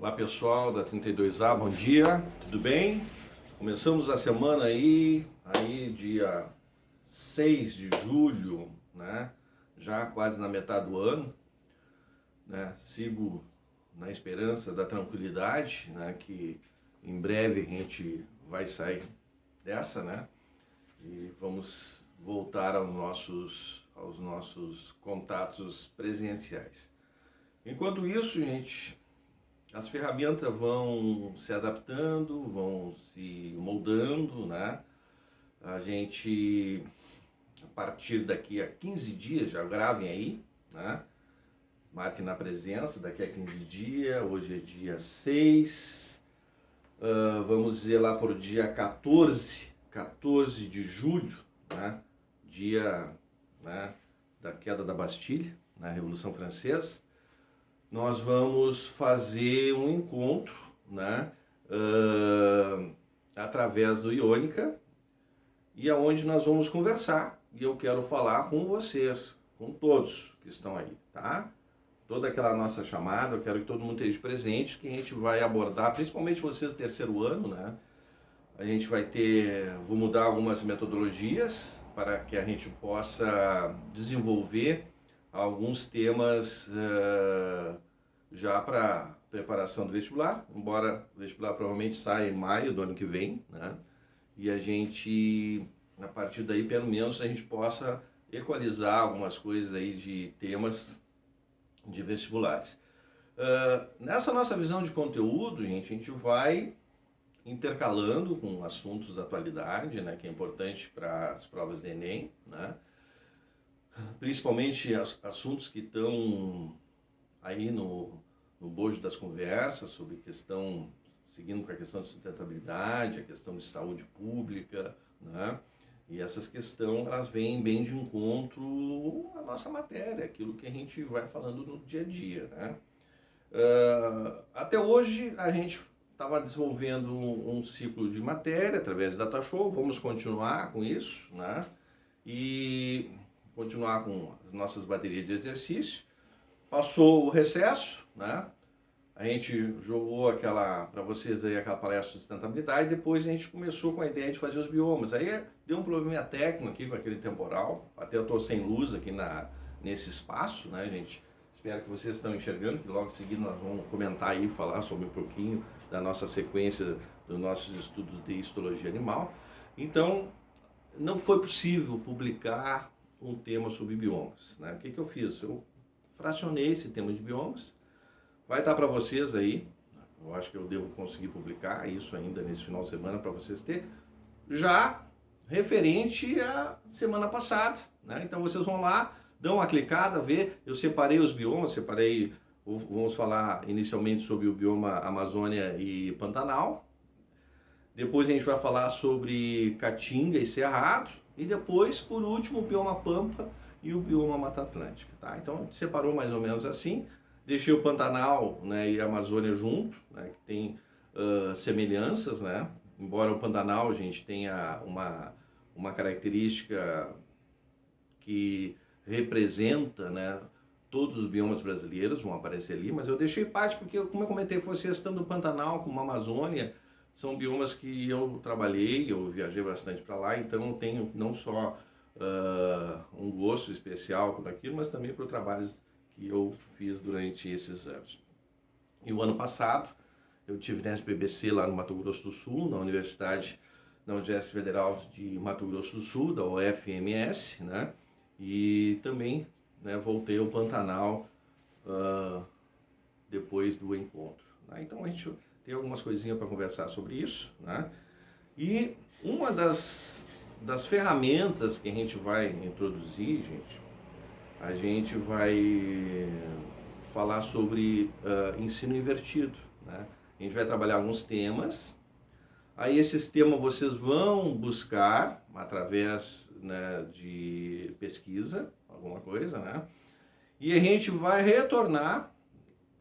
Olá pessoal da 32A, bom dia, tudo bem? Começamos a semana aí dia 6 de julho, né? Já quase na metade do ano, né? Sigo na esperança da tranquilidade, né? Que em breve a gente vai sair dessa, né? E vamos voltar aos nossos contatos presenciais. Enquanto isso, gente, as ferramentas vão se adaptando, vão se moldando, né? A gente, a partir daqui a 15 dias, já gravem aí, né? Marque na presença, daqui a 15 dias, hoje é dia 6, vamos dizer lá por dia 14 de julho, né? Dia, né, da queda da Bastilha, na Revolução Francesa. Nós vamos fazer um encontro, né, através do Iônica, e aonde nós vamos conversar, e eu quero falar com vocês, com todos que estão aí, tá? Toda aquela nossa chamada, eu quero que todo mundo esteja presente, que a gente vai abordar, principalmente vocês do terceiro ano, né? A gente vou mudar algumas metodologias para que a gente possa desenvolver alguns temas já para preparação do vestibular, embora o vestibular provavelmente saia em maio do ano que vem, né? E a gente, a partir daí, pelo menos, a gente possa equalizar algumas coisas aí de temas de vestibulares. Nessa nossa visão de conteúdo, gente, a gente vai intercalando com assuntos da atualidade, né, que é importante para as provas de Enem, né? Principalmente assuntos que estão aí no bojo das conversas sobre seguindo com a questão de sustentabilidade, a questão de saúde pública, né? E essas questões, elas vêm bem de encontro à nossa matéria, aquilo que a gente vai falando no dia a dia, né? Até hoje a gente estava desenvolvendo um ciclo de matéria através do DataShow, vamos continuar com isso, né? E continuar com as nossas baterias de exercício. Passou o recesso, né? A gente jogou para vocês aí aquela palestra de sustentabilidade, depois a gente começou com a ideia de fazer os biomas. Aí deu um probleminha técnico aqui com aquele temporal, até eu estou sem luz aqui nesse espaço, né, gente? Espero que vocês estão enxergando, que logo em seguida nós vamos comentar aí, falar sobre um pouquinho da nossa sequência dos nossos estudos de histologia animal. Então, não foi possível publicar um tema sobre biomas, né? O que eu fiz? Eu fracionei esse tema de biomas, vai estar para vocês aí, eu acho que eu devo conseguir publicar isso ainda nesse final de semana para vocês terem, já referente à semana passada, né? Então vocês vão lá, dão uma clicada, vê, eu separei os biomas, vamos falar inicialmente sobre o bioma Amazônia e Pantanal, depois a gente vai falar sobre Caatinga e Cerrado, e depois, por último, o bioma Pampa e o bioma Mata Atlântica, tá? Então a gente separou mais ou menos assim, deixei o Pantanal, né, e a Amazônia junto, né, que tem semelhanças, né? Embora o Pantanal, a gente tenha uma característica que representa, né, todos os biomas brasileiros vão aparecer ali, mas eu deixei parte porque, como eu comentei com vocês, tanto o Pantanal como a Amazônia são biomas que eu trabalhei, eu viajei bastante para lá, então eu tenho não só um gosto especial por aquilo, mas também por trabalhos que eu fiz durante esses anos. E o ano passado eu tive na SPBC lá no Mato Grosso do Sul, na Universidade Federal de Mato Grosso do Sul, da UFMS, né? E também, né, voltei ao Pantanal depois do encontro, né? Então a gente tem algumas coisinhas para conversar sobre isso, né? E uma das ferramentas que a gente vai introduzir, gente, a gente vai falar sobre ensino invertido, né? A gente vai trabalhar alguns temas, aí esses temas vocês vão buscar através, né, de pesquisa, alguma coisa, né? E a gente vai retornar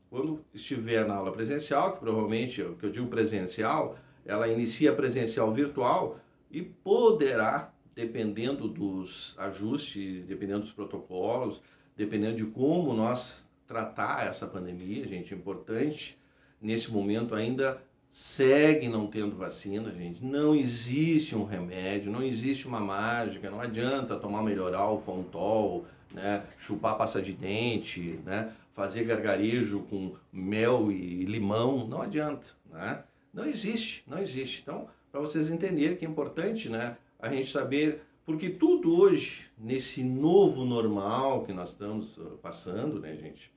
quando estiver na aula presencial, que provavelmente, o que eu digo presencial, ela inicia presencial virtual e poderá, dependendo dos ajustes, dependendo dos protocolos, dependendo de como nós tratar essa pandemia, gente, é importante nesse momento ainda seguem não tendo vacina, gente. Não existe um remédio, não existe uma mágica, não adianta tomar Melhoral, Fontol, né, chupar pasta de dente, né, fazer gargarejo com mel e limão, não adianta, né? Não existe, não existe. Então, para vocês entenderem que é importante, né, a gente saber, porque tudo hoje, nesse novo normal que nós estamos passando, né, gente,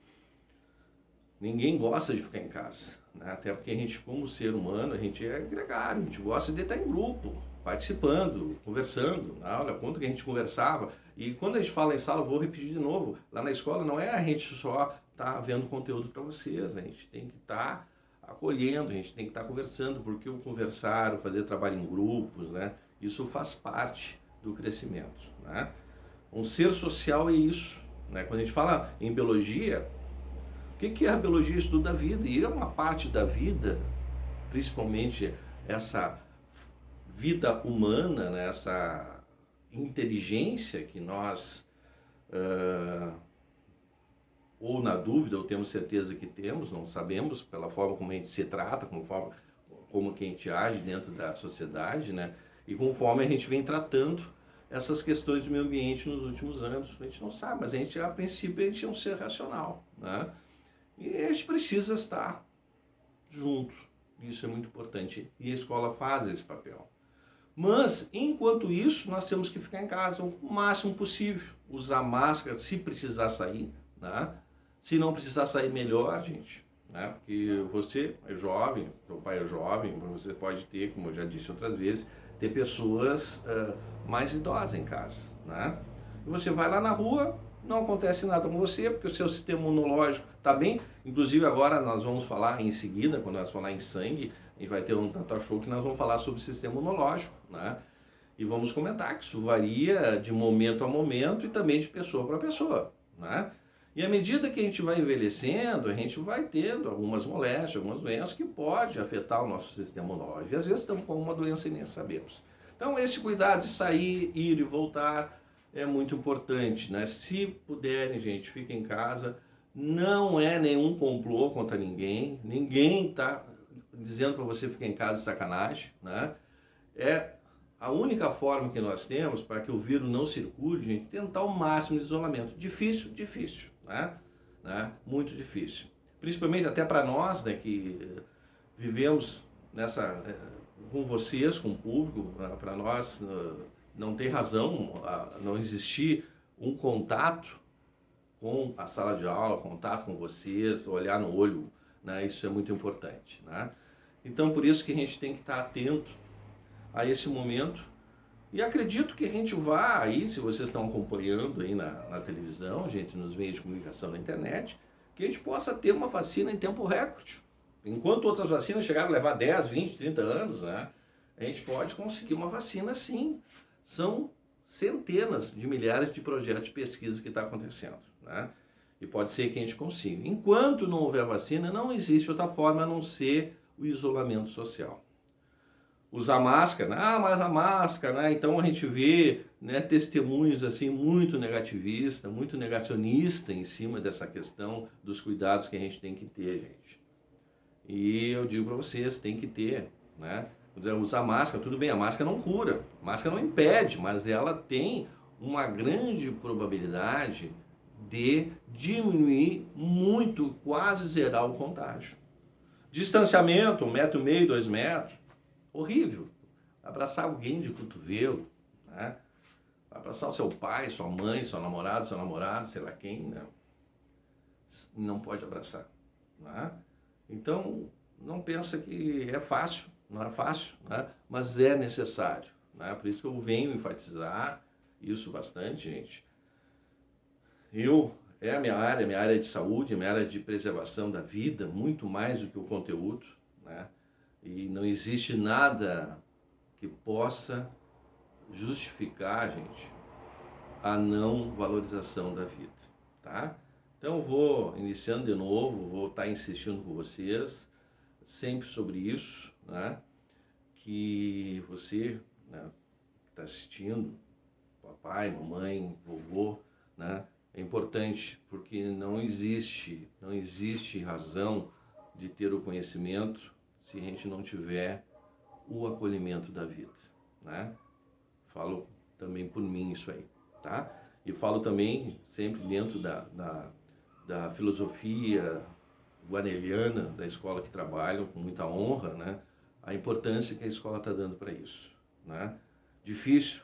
ninguém gosta de ficar em casa, né? Até porque a gente, como ser humano, a gente é gregário, a gente gosta de estar em grupo, participando, conversando. Olha, quanto que a gente conversava. E quando a gente fala em sala, eu vou repetir de novo, lá na escola não é a gente só estar vendo conteúdo para vocês, a gente tem que estar acolhendo, a gente tem que estar conversando, porque o conversar, o fazer trabalho em grupos, né? Isso faz parte do crescimento, né? Um ser social é isso, né? Quando a gente fala em biologia, o que é a biologia? Estuda a vida, e é uma parte da vida, principalmente essa vida humana, né? Essa inteligência que nós, ou na dúvida, ou temos certeza que temos, não sabemos, pela forma como a gente se trata, como que a gente age dentro da sociedade, né? E conforme a gente vem tratando essas questões do meio ambiente nos últimos anos, a gente não sabe, mas a gente, a princípio, a gente é um ser racional, né? E a gente precisa estar junto, isso é muito importante, e a escola faz esse papel. Mas, enquanto isso, nós temos que ficar em casa o máximo possível, usar máscara se precisar sair, né? Se não precisar sair, melhor, gente, né? Porque você é jovem, seu pai é jovem, você pode ter, como eu já disse outras vezes, ter pessoas mais idosas em casa, né? E você vai lá na rua, não acontece nada com você, porque o seu sistema imunológico está bem. Inclusive agora nós vamos falar em seguida, quando nós falar em sangue, a gente vai ter um Tata Show que nós vamos falar sobre o sistema imunológico, né? E vamos comentar que isso varia de momento a momento e também de pessoa para pessoa, né? E à medida que a gente vai envelhecendo, a gente vai tendo algumas moléstias, algumas doenças que podem afetar o nosso sistema imunológico. E às vezes estamos com uma doença e nem sabemos. Então esse cuidado de sair, ir e voltar é muito importante, né? Se puderem, gente, fiquem em casa. Não é nenhum complô contra ninguém. Ninguém está dizendo para você ficar em casa de sacanagem, né? É a única forma que nós temos para que o vírus não circule, gente, tentar o máximo de isolamento. Difícil, difícil, né? Muito difícil. Principalmente até para nós, né, que vivemos nessa com vocês, com o público, né, para nós não tem razão não existir um contato com a sala de aula, contato com vocês, olhar no olho, né? Isso é muito importante, né? Então, por isso que a gente tem que estar atento a esse momento. E acredito que a gente vá aí, se vocês estão acompanhando aí na televisão, gente, nos meios de comunicação, na internet, que a gente possa ter uma vacina em tempo recorde. Enquanto outras vacinas chegaram a levar 10, 20, 30 anos, né? A gente pode conseguir uma vacina sim. São centenas de milhares de projetos de pesquisa que está acontecendo, né? E pode ser que a gente consiga. Enquanto não houver vacina, não existe outra forma a não ser o isolamento social. Usar máscara, mas a máscara, né? Então a gente vê, né, testemunhos assim muito negativistas, muito negacionistas em cima dessa questão dos cuidados que a gente tem que ter, gente. E eu digo para vocês, tem que ter, né? Usar máscara, tudo bem, a máscara não cura, a máscara não impede, mas ela tem uma grande probabilidade de diminuir muito, quase zerar o contágio. Distanciamento, 1,5 m, 2 metros, horrível. Abraçar alguém de cotovelo, né? Abraçar o seu pai, sua mãe, seu namorado, sei lá quem, né? Não pode abraçar, né? Então, não pensa que é fácil, não é fácil, né? Mas é necessário, né? Por isso que eu venho enfatizar isso bastante, gente. É a minha área de saúde, a minha área de preservação da vida, muito mais do que o conteúdo, né? E não existe nada que possa justificar, gente, a não valorização da vida, tá? Então vou iniciando de novo, vou estar insistindo com vocês, sempre sobre isso, né? Que você, né, que está assistindo, papai, mamãe, vovô, né? É importante, porque não existe razão de ter o conhecimento se a gente não tiver o acolhimento da vida, né? Falo também por mim isso aí, tá? E falo também sempre dentro da filosofia guarneriana da escola que trabalho, com muita honra, né? A importância que a escola está dando para isso, né? Difícil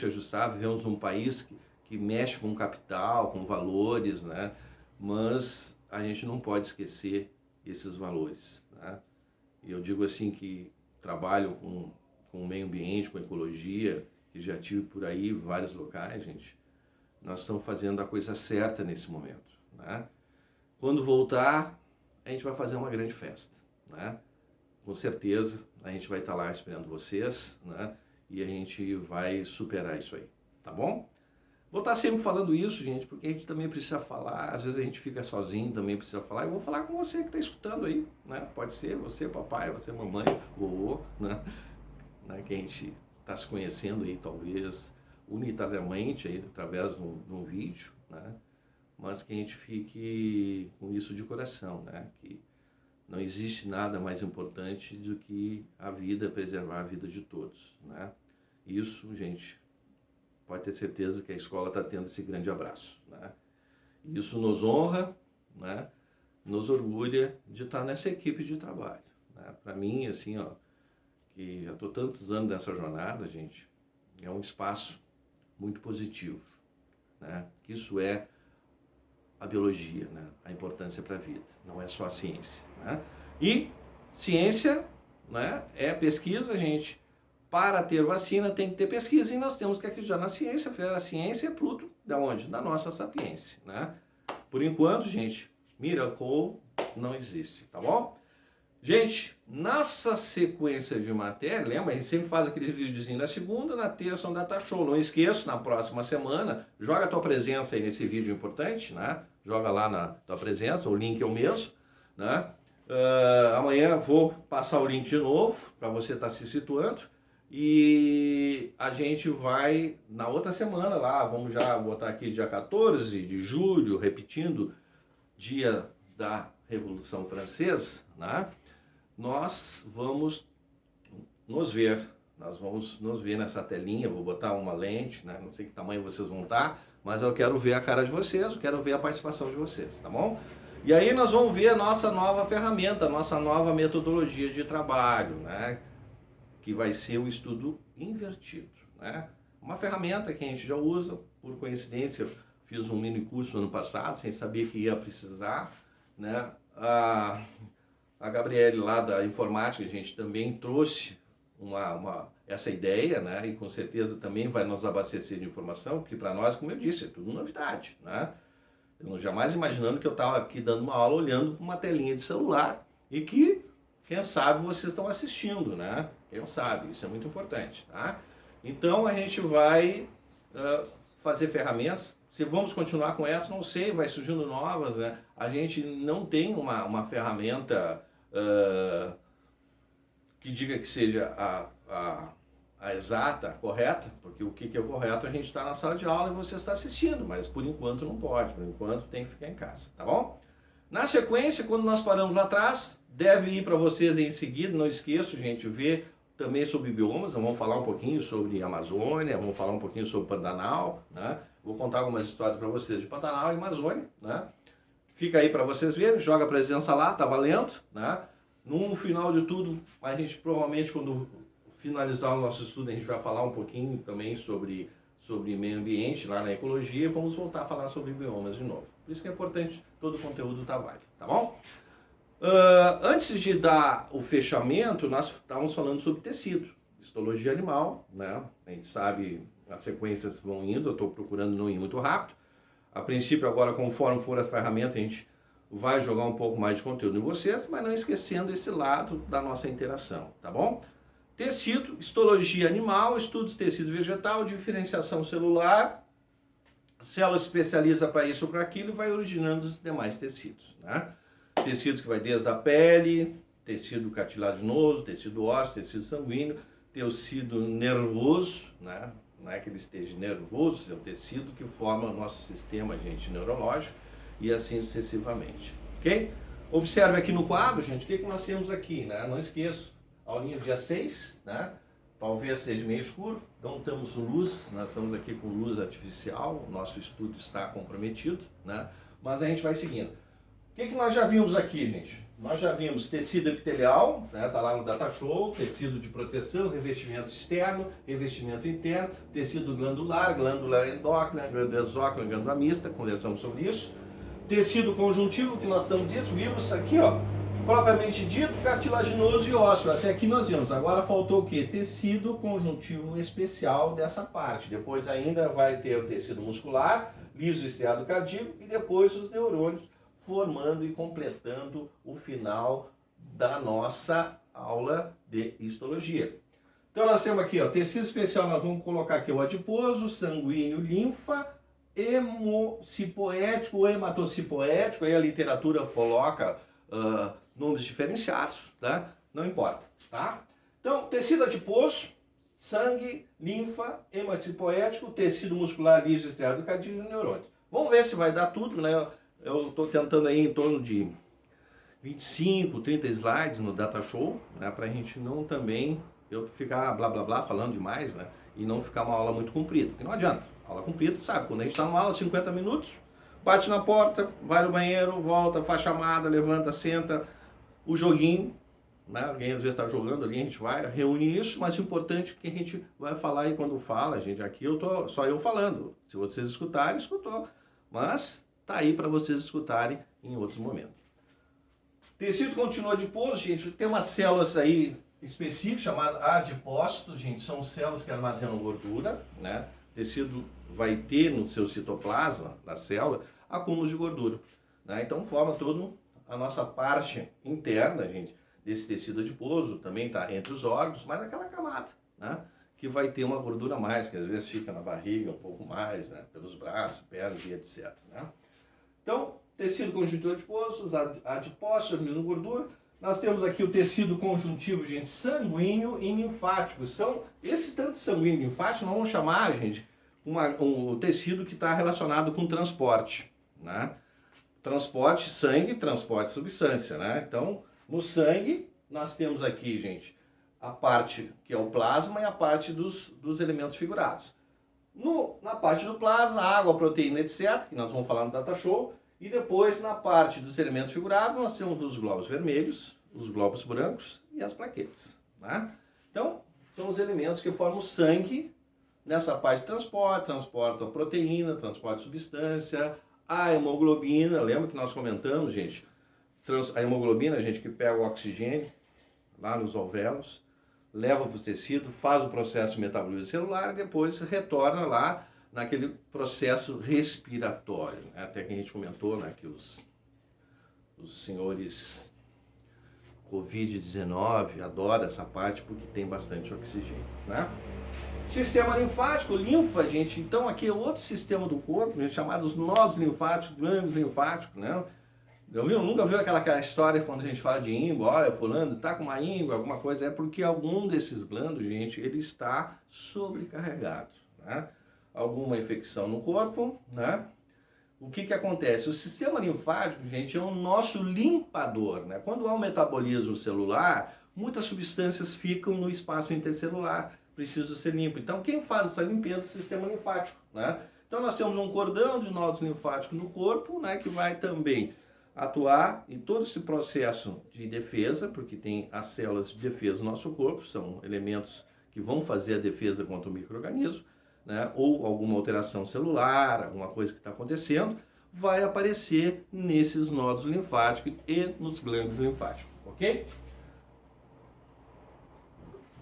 ajustar, vivemos num país que mexe com capital, com valores, né? Mas a gente não pode esquecer esses valores, né? E eu digo assim que trabalho com o meio ambiente, com ecologia, que já tive por aí vários locais, gente. Nós estamos fazendo a coisa certa nesse momento, né? Quando voltar, a gente vai fazer uma grande festa, né? Com certeza, a gente vai estar lá esperando vocês, né? E a gente vai superar isso aí, tá bom? Vou estar sempre falando isso, gente, porque a gente também precisa falar, às vezes a gente fica sozinho, também precisa falar. Eu vou falar com você que está escutando aí, né? Pode ser você, papai, você, mamãe, vovô, né? Que a gente está se conhecendo aí, talvez, unitariamente, aí, através de um vídeo, né? Mas que a gente fique com isso de coração, né? Que não existe nada mais importante do que a vida, preservar a vida de todos, né? Isso, gente, pode ter certeza que a escola está tendo esse grande abraço, né? Isso nos honra, né? Nos orgulha de estar nessa equipe de trabalho, né? Para mim, assim, ó, que eu estou tantos anos nessa jornada, gente, é um espaço muito positivo, né? Isso é a biologia, né? A importância para a vida, não é só a ciência, né? E ciência, né, é pesquisa, gente. Para ter vacina tem que ter pesquisa e nós temos que acreditar na ciência. A ciência é fruto de onde? Da nossa sapiência, né? Por enquanto, gente, miracle não existe, tá bom? Gente, nessa sequência de matéria, lembra? A gente sempre faz aquele videozinho na segunda, na terça, um data show. Não esqueça, na próxima semana, joga a tua presença aí nesse vídeo importante, né? Joga lá na tua presença, o link é o mesmo, né? Amanhã vou passar o link de novo, para você estar se situando. E a gente vai, na outra semana lá, vamos já botar aqui dia 14 de julho, repetindo, dia da Revolução Francesa, né? Nós vamos nos ver nessa telinha, vou botar uma lente, né? Não sei que tamanho vocês vão estar, mas eu quero ver a cara de vocês, eu quero ver a participação de vocês, tá bom? E aí nós vamos ver a nossa nova ferramenta, a nossa nova metodologia de trabalho, né? Que vai ser o estudo invertido, né? Uma ferramenta que a gente já usa, por coincidência, eu fiz um mini curso ano passado, sem saber que ia precisar, né? A Gabriele lá da informática, a gente também trouxe essa ideia, né? E com certeza também vai nos abastecer de informação, porque para nós, como eu disse, é tudo novidade, né? Eu jamais imaginando que eu estava aqui dando uma aula olhando para uma telinha de celular e que, quem sabe, vocês estão assistindo, né? Quem sabe, isso é muito importante, tá? Então a gente vai fazer ferramentas. Se vamos continuar com essa, não sei, vai surgindo novas, né? A gente não tem uma ferramenta que diga que seja a exata, a correta, porque o que é o correto a gente está na sala de aula e você está assistindo, mas por enquanto não pode, por enquanto tem que ficar em casa, tá bom? Na sequência, quando nós paramos lá atrás, deve ir para vocês em seguida, não esqueço, gente, ver também sobre biomas, vamos falar um pouquinho sobre Amazônia, vamos falar um pouquinho sobre Pantanal, né? Vou contar algumas histórias para vocês de Pantanal e Amazônia, né? Fica aí para vocês verem, joga a presença lá, tá valendo, né? No final de tudo, a gente provavelmente quando finalizar o nosso estudo, a gente vai falar um pouquinho também sobre meio ambiente lá na ecologia e vamos voltar a falar sobre biomas de novo. Por isso que é importante todo o conteúdo tá válido, tá bom? Antes de dar o fechamento, nós estávamos falando sobre tecido, histologia animal, né? A gente sabe, as sequências vão indo, eu estou procurando não ir muito rápido. A princípio, agora, conforme for a ferramenta, a gente vai jogar um pouco mais de conteúdo em vocês, mas não esquecendo esse lado da nossa interação, tá bom? Tecido, histologia animal, estudos de tecido vegetal, diferenciação celular, célula especializa para isso ou para aquilo e vai originando os demais tecidos, né? Tecidos que vai desde a pele, tecido cartilaginoso, tecido ósseo, tecido sanguíneo, tecido nervoso, né? Não é que ele esteja nervoso, é o tecido que forma o nosso sistema, gente, neurológico e assim sucessivamente, ok? Observe aqui no quadro, gente, o que nós temos aqui, né? Não esqueço, aulinha dia 6, né? Talvez seja meio escuro, não estamos com luz, nós estamos aqui com luz artificial, o nosso estudo está comprometido, né? Mas a gente vai seguindo. O que nós já vimos aqui, gente? Nós já vimos tecido epitelial, né? Tá lá no Data Show, tecido de proteção, revestimento externo, revestimento interno, tecido glandular, glândula endócrina, glândula exócrina, glândula mista, conversamos sobre isso. Tecido conjuntivo, que nós estamos dito, vimos aqui, ó, propriamente dito, cartilaginoso e ósseo. Até aqui nós vimos. Agora faltou o quê? Tecido conjuntivo especial dessa parte. Depois ainda vai ter o tecido muscular, liso estriado cardíaco e depois os neurônios formando e completando o final da nossa aula de histologia. Então nós temos aqui, ó, tecido especial, nós vamos colocar aqui o adiposo, sanguíneo, linfa, hemocipoético ou hematocipoético, aí a literatura coloca nomes diferenciados, tá? Não importa, tá? Então, tecido adiposo, sangue, linfa, hemocipoético, tecido muscular liso, estriado cardíaco e neurônios. Vamos ver se vai dar tudo, né? Eu estou tentando aí em torno de 25, 30 slides no Data Show, né? Pra gente não também eu ficar blá blá blá falando demais, né? E não ficar uma aula muito comprida, porque não adianta. Aula comprida, sabe? Quando a gente está numa aula 50 minutos, bate na porta, vai no banheiro, volta, faz chamada, levanta, senta, o joguinho, né? Alguém às vezes está jogando ali, a gente vai, reúne isso, mas o importante é que a gente vai falar e quando fala, gente, aqui eu tô só eu falando. Se vocês escutarem, escutou. Mas tá aí para vocês escutarem em outros momentos. Tecido continua adiposo, gente, tem umas células aí específicas chamadas adipócitos, gente, são células que armazenam gordura, né? Tecido vai ter no seu citoplasma, da célula, acúmulos de gordura, né? Então forma toda a nossa parte interna, gente, desse tecido adiposo, também está entre os órgãos, mas aquela camada, né? Que vai ter uma gordura a mais, que às vezes fica na barriga um pouco mais, né? Pelos braços, pernas e etc, né? Então, tecido conjuntivo adiposo, os adipócitos, armazenam gordura. Nós temos aqui o tecido conjuntivo, gente, sanguíneo e linfático. São esse tanto sanguíneo e linfático, nós vamos chamar, gente, um tecido que está relacionado com transporte, né? Transporte sangue, transporte substância, né? Então, no sangue, nós temos aqui, gente, a parte que é o plasma e a parte dos elementos figurados. Na parte do plasma, água, proteína, etc., que nós vamos falar no Data Show. E depois, na parte dos elementos figurados, nós temos os glóbulos vermelhos, os glóbulos brancos e as plaquetas, né? Então, são os elementos que formam o sangue nessa parte de transporte, transporta a proteína, transporta a substância, a hemoglobina, lembra que nós comentamos, gente? A hemoglobina, gente, que pega o oxigênio lá nos alvéolos, leva para o tecido, faz o processo de metabolismo celular e depois retorna lá naquele processo respiratório, né? Até que a gente comentou, né, que os senhores Covid-19 adoram essa parte porque tem bastante oxigênio, né? Sistema linfático, linfa, gente, então aqui é outro sistema do corpo, gente, chamados nódulos linfáticos, glândulos linfáticos, né? Nunca viu aquela história quando a gente fala de íngua, olha, fulano tá com uma íngua, alguma coisa, é porque algum desses glândulos, gente, ele está sobrecarregado, né? Alguma infecção no corpo, né? O que acontece? O sistema linfático, gente, é o nosso limpador, né? Quando há um metabolismo celular, muitas substâncias ficam no espaço intercelular, precisam ser limpo. Então, quem faz essa limpeza é o sistema linfático, né? Então, nós temos um cordão de nódulos linfáticos no corpo, né? Que vai também atuar em todo esse processo de defesa, porque tem as células de defesa do nosso corpo, são elementos que vão fazer a defesa contra o micro-organismo, né, ou alguma alteração celular, alguma coisa que está acontecendo, vai aparecer nesses nódulos linfáticos e nos glândulos linfáticos, ok?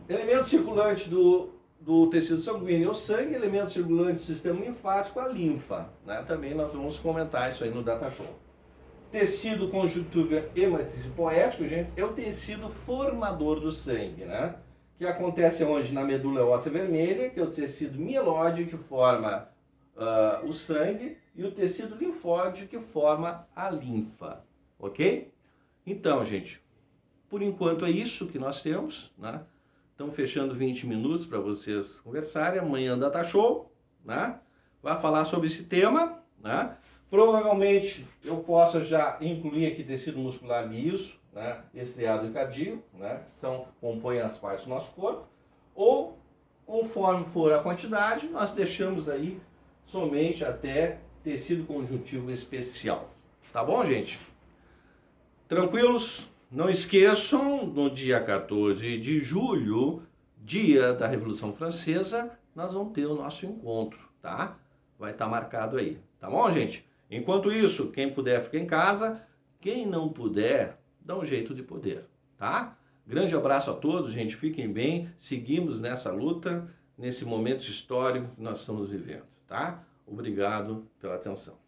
Elemento circulante do tecido sanguíneo é o sangue, elemento circulante do sistema linfático a linfa, né? Também nós vamos comentar isso aí no Data Show. Tecido conjuntivo hematopoético, gente, é o tecido formador do sangue, né? Que acontece onde? Na medula óssea vermelha, que é o tecido mieloide que forma o sangue, e o tecido linfóide que forma a linfa, ok? Então, gente, por enquanto é isso que nós temos, né? Estamos fechando 20 minutos para vocês conversarem. Amanhã Data Show, né? Vai falar sobre esse tema, né? Provavelmente eu possa já incluir aqui tecido muscular liso, né, estriado e cardíaco, né, que compõem as partes do nosso corpo, ou conforme for a quantidade, nós deixamos aí somente até tecido conjuntivo especial. Tá bom, gente? Tranquilos? Não esqueçam, no dia 14 de julho, dia da Revolução Francesa, nós vamos ter o nosso encontro, tá? Vai estar marcado aí, tá bom, gente? Enquanto isso, quem puder fica em casa, quem não puder, dá um jeito de poder, tá? Grande abraço a todos, gente, fiquem bem, seguimos nessa luta, nesse momento histórico que nós estamos vivendo, tá? Obrigado pela atenção.